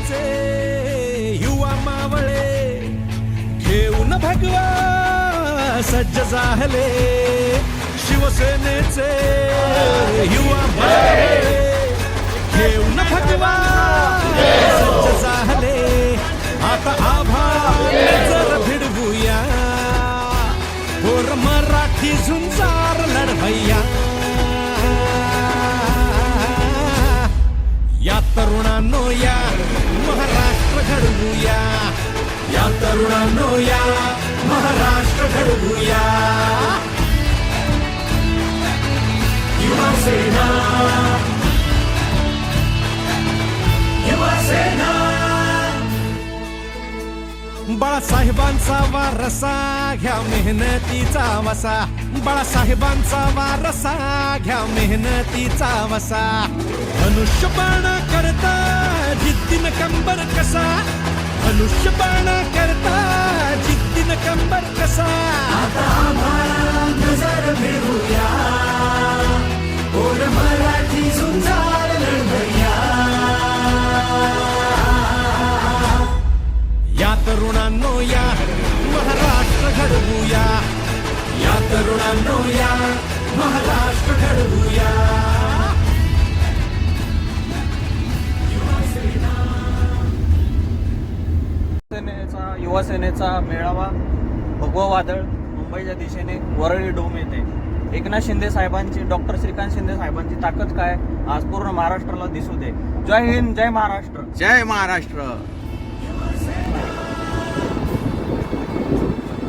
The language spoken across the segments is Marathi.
शिवसेनेचे युवा मावळे घेऊन भगवा सज्ज झाले. शिवसेनेचे युवा मावळे घेऊन भगवा सज्ज झाले. आता आभाळ जर भिडवूया पोर मराठी झुंजार लढवैया. या तरुणांनो या महाराष्ट्र घडवूया. या तरुणांनो या महाराष्ट्र घडवूया. युवा सेना, युवा सेना. बाळासाहेबांचा वारसा घ्या मेहनतीचा वसा. बाळासाहेबांचा वारसा घ्या मेहनतीचा वसा. धनुष्यबाण करता जिद्दीन कंबर कसा. धनुष्यबाण करता जिद्दीन कंबर कसा. आता आम्हाला नजर भिडवूया पोर मराठी झुंजार लढवूया. या तरुणांनो या महाराष्ट्र घडवूया. या तरुणांनो या महाराष्ट्र घडवूया. युवा सेनेचा मेळावा भगवा वादळ मुंबईच्या दिशेने वरळी डोम येते. एकनाथ शिंदे साहेबांची, डॉक्टर श्रीकांत शिंदे साहेबांची ताकद काय आज पूर्ण महाराष्ट्राला दिसू दे. जय हिंद, जय महाराष्ट्र. जय महाराष्ट्र.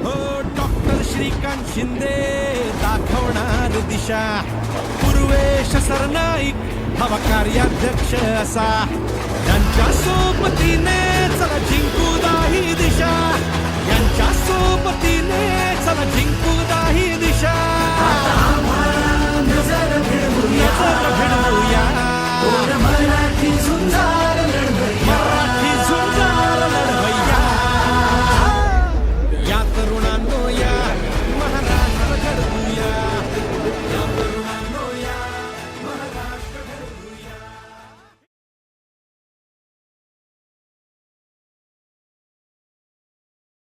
हो डॉक्टर श्रीकांत शिंदे दाखवणार दिशा. पूर्वेश सरनाईक हवा कार्याध्यक्ष असा. त्यांच्या सोबतीने चला जिंकू दाही दिशा.